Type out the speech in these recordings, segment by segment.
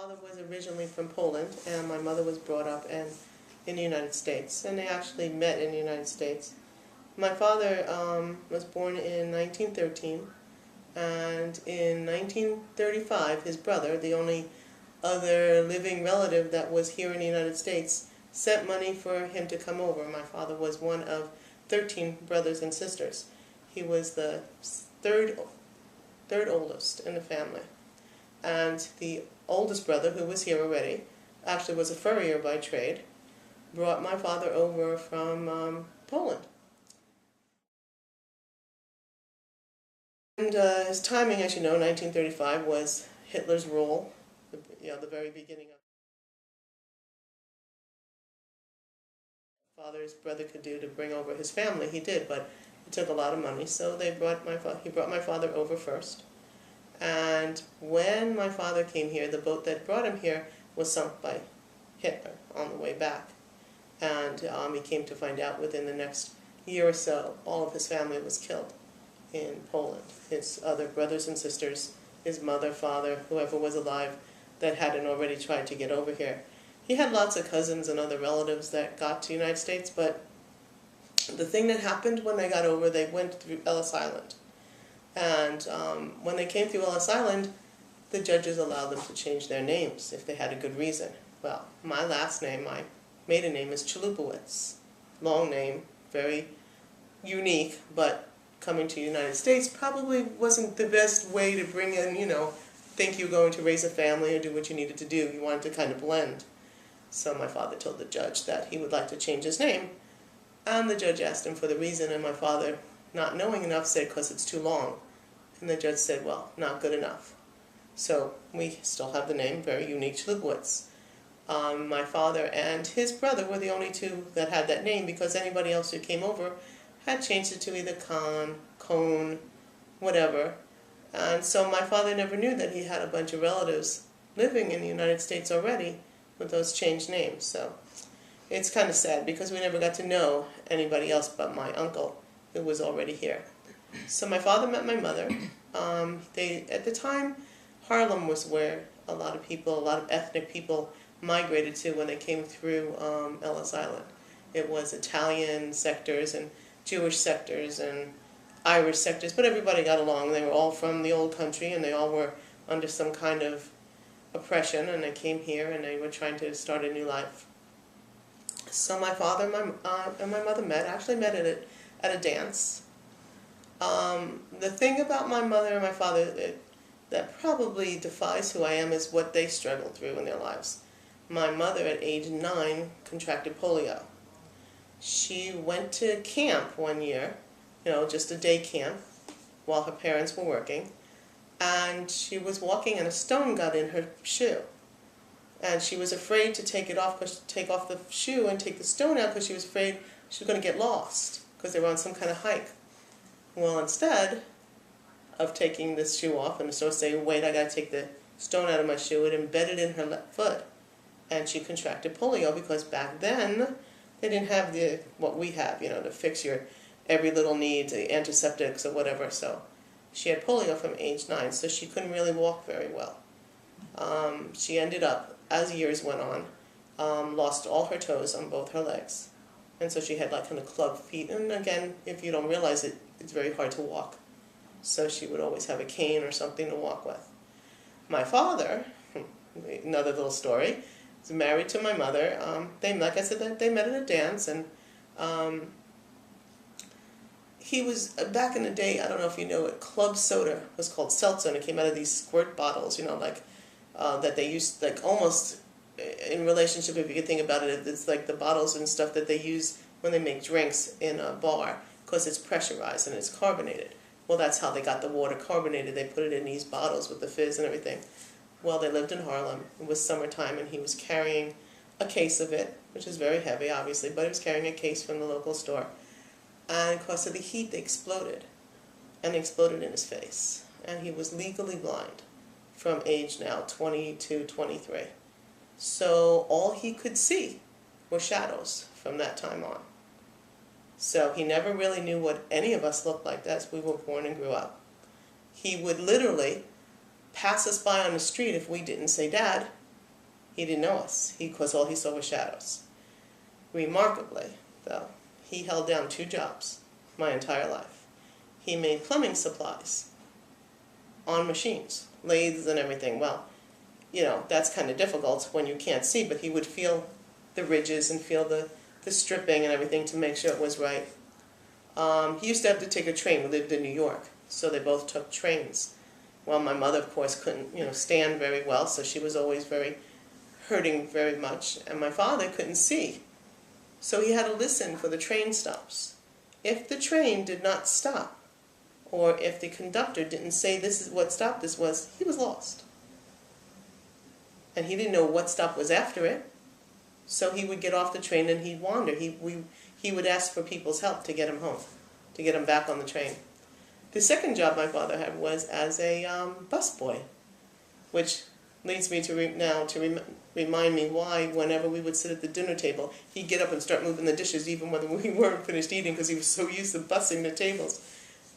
father was originally from Poland, and my mother was brought up in the United States, and they actually met in the United States. My father was born in 1913, and in 1935, his brother, the only other living relative that was here in the United States, sent money for him to come over. My father was one of 13 brothers and sisters. He was the third oldest in the family. And the oldest brother, who was here already, actually was a furrier by trade, brought my father over from Poland. And his timing, as you know, 1935 was Hitler's rule, the very beginning of father's brother could do to bring over his family. He did, but it took a lot of money, so he brought my father over first. And when my father came here, the boat that brought him here was sunk by Hitler on the way back. And he came to find out within the next year or so, all of his family was killed in Poland. His other brothers and sisters, his mother, father, whoever was alive that hadn't already tried to get over here. He had lots of cousins and other relatives that got to the United States, but the thing that happened when they got over, they went through Ellis Island. And when they came through Ellis Island, the judges allowed them to change their names if they had a good reason. Well, my last name, my maiden name, is Chalupowicz. Long name, very unique, but coming to the United States probably wasn't the best way to bring in, think you're going to raise a family or do what you needed to do. You wanted to kind of blend. So my father told the judge that he would like to change his name, and the judge asked him for the reason, and my father, not knowing enough, said, because it's too long. And the judge said, well, not good enough. So we still have the name, very unique, Chalupowicz. My father and his brother were the only two that had that name, because anybody else who came over had changed it to either Khan, Cone, whatever. And so my father never knew that he had a bunch of relatives living in the United States already with those changed names. So it's kind of sad, because we never got to know anybody else but my uncle, who was already here. So my father met my mother. At the time, Harlem was where a lot of ethnic people migrated to when they came through Ellis Island. It was Italian sectors and Jewish sectors and Irish sectors, but everybody got along. They were all from the old country, and they all were under some kind of oppression, and they came here and they were trying to start a new life. So my father and my mother actually met at a dance. The thing about my mother and my father that probably defies who I am is what they struggled through in their lives. My mother at age 9 contracted polio. She went to camp one year, just a day camp, while her parents were working, and she was walking and a stone got in her shoe. And she was afraid to take off the shoe and take the stone out, because she was afraid she was going to get lost, because they were on some kind of hike. Well, instead of taking this shoe off and so saying, wait, I got to take the stone out of my shoe, it embedded in her left foot. And she contracted polio, because back then they didn't have what we have, to fix your every little need, the antiseptics or whatever. So she had polio from age 9, so she couldn't really walk very well. She ended up, as years went on, lost all her toes on both her legs. And so she had kind of club feet. And again, if you don't realize it, it's very hard to walk. So she would always have a cane or something to walk with. My father, another little story, was married to my mother. Like I said, they met at a dance, and he was, back in the day, I don't know if you know it, club soda was called seltzer, and it came out of these squirt bottles, that they used, almost in relationship, if you could think about it, it's like the bottles and stuff that they use when they make drinks in a bar, because it's pressurized and it's carbonated. Well, that's how they got the water carbonated. They put it in these bottles with the fizz and everything. Well, they lived in Harlem. It was summertime, and he was carrying a case of it, which is very heavy, obviously, but he was carrying a case from the local store. And because of the heat, they exploded. And they exploded in his face. And he was legally blind from age now 22, 23. So all he could see were shadows from that time on. So he never really knew what any of us looked like as we were born and grew up. He would literally pass us by on the street if we didn't say Dad, He didn't know us, because all he saw was shadows. Remarkably, though, he held down 2 jobs my entire life. He made plumbing supplies on machines, lathes and everything. Well, you know, that's kind of difficult when you can't see, but he would feel the ridges and feel the stripping and everything to make sure it was right. He used to have to take a train. We lived in New York, so they both took trains. Well, my mother, of course, couldn't, stand very well, so she was always hurting very much. And my father couldn't see, so he had to listen for the train stops. If the train did not stop, or if the conductor didn't say this is what stop this was, he was lost. And he didn't know what stop was after it, so he would get off the train and he'd wander. He would ask for people's help to get him home, to get him back on the train. The second job my father had was as a busboy, which leads me to remind me why whenever we would sit at the dinner table, he'd get up and start moving the dishes even when we weren't finished eating, because he was so used to bussing the tables.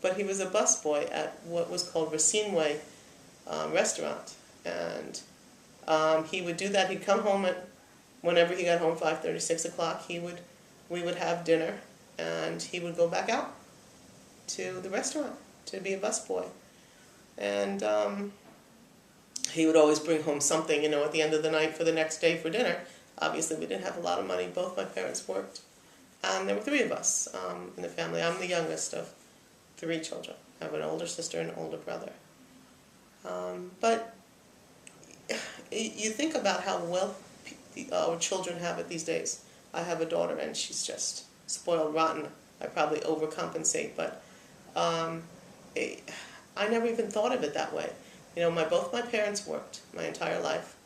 But he was a busboy at what was called Racine Way restaurant, and he would do that. He'd come home whenever he got home, 5:30, 6 o'clock. We would have dinner, and he would go back out to the restaurant to be a busboy. And he would always bring home something, at the end of the night for the next day for dinner. Obviously, we didn't have a lot of money. Both my parents worked. And there were 3 of us in the family. I'm the youngest of 3 children. I have an older sister and an older brother. But you think about how well our children have it these days. I have a daughter, and she's just spoiled rotten. I probably overcompensate, but I never even thought of it that way. Both my parents worked my entire life.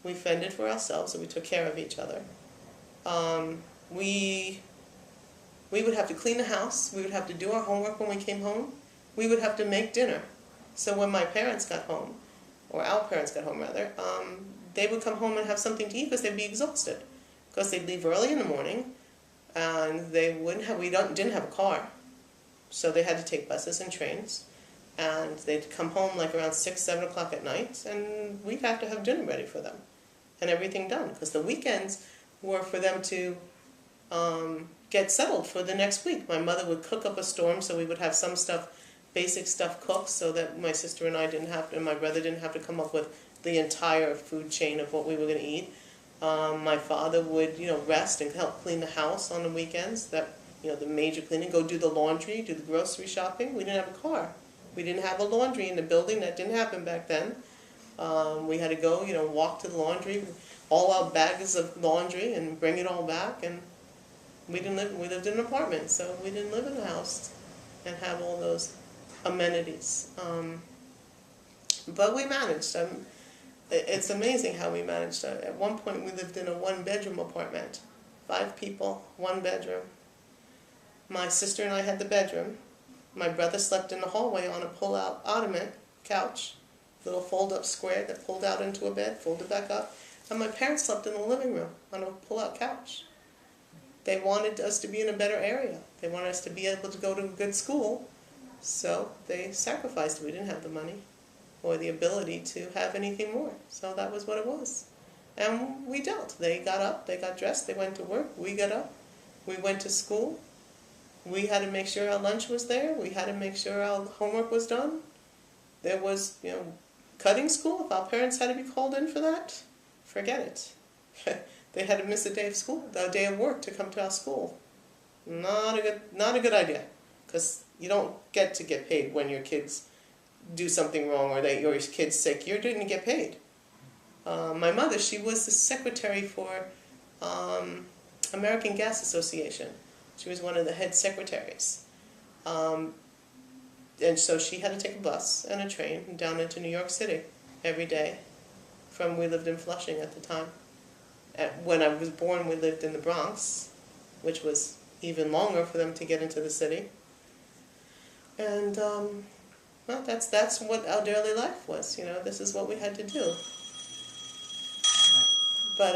We fended for ourselves, and we took care of each other. We would have to clean the house. We would have to do our homework when we came home. We would have to make dinner. So when my parents got home, or our parents got home rather, they would come home and have something to eat because they'd be exhausted. Because they'd leave early in the morning, and we didn't have a car. So they had to take buses and trains, and they'd come home like around 6, 7 o'clock at night, and we'd have to have dinner ready for them and everything done. Because the weekends were for them to get settled for the next week. My mother would cook up a storm, so we would have some stuff, basic stuff cooked, so that my sister and I and my brother didn't have to come up with the entire food chain of what we were going to eat. My father would, rest and help clean the house on the weekends, the major cleaning, go do the laundry, do the grocery shopping. We didn't have a car. We didn't have a laundry in the building. That didn't happen back then. We had to go, walk to the laundry, all our bags of laundry, and bring it all back. And we lived in an apartment, so we didn't live in a house and have all those amenities. But we managed. It's amazing how we managed. At one point, we lived in a 1-bedroom apartment. 5 people, 1 bedroom. My sister and I had the bedroom. My brother slept in the hallway on a pull-out ottoman couch, little fold-up square that pulled out into a bed, folded back up. And my parents slept in the living room on a pull-out couch. They wanted us to be in a better area. They wanted us to be able to go to a good school. So they sacrificed. We didn't have the money or the ability to have anything more. So that was what it was. And we dealt. They got up, they got dressed, they went to work, we got up, we went to school. We had to make sure our lunch was there, we had to make sure our homework was done. There was, cutting school. If our parents had to be called in for that, forget it. They had to miss a day of school, a day of work to come to our school. Not a good idea, because you don't get paid when your kids do something wrong or that your kid's sick. You didn't get paid. My mother, she was the secretary for American Gas Association. She was one of the head secretaries. And so she had to take a bus and a train down into New York City every day. We lived in Flushing at the time. When I was born, we lived in the Bronx, which was even longer for them to get into the city. And well, that's what our daily life was. This is what we had to do. But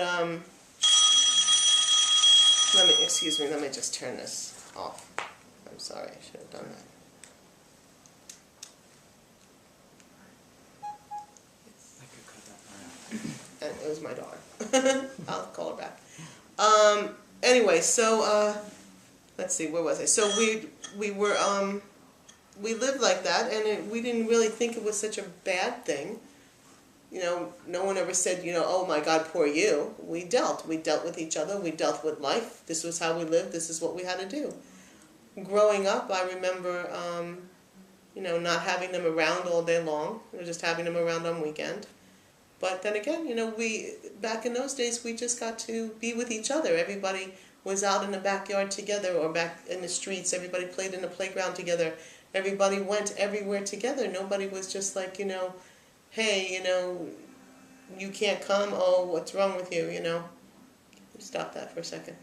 let me just turn this off. I'm sorry, I should have done that. I could cut that part out. And it was my daughter. I'll call her back. Anyway, so let's see, where was I? So we were we lived like that, and we didn't really think it was such a bad thing. You know, no one ever said, you know, oh my God, poor you. We dealt with each other. We dealt with life. This was how we lived. This is what we had to do. Growing up, I remember, you know, not having them around all day long, just having them around on weekend. But then again, you know, back in those days, we just got to be with each other. Everybody was out in the backyard together, or back in the streets. Everybody played in the playground together. Everybody went everywhere together. Nobody was just like, you know, hey, you know, you can't come. Oh, what's wrong with you, you know? Stop that for a second.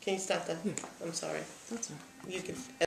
Can you stop that? Yeah. I'm sorry. That's all right. You can.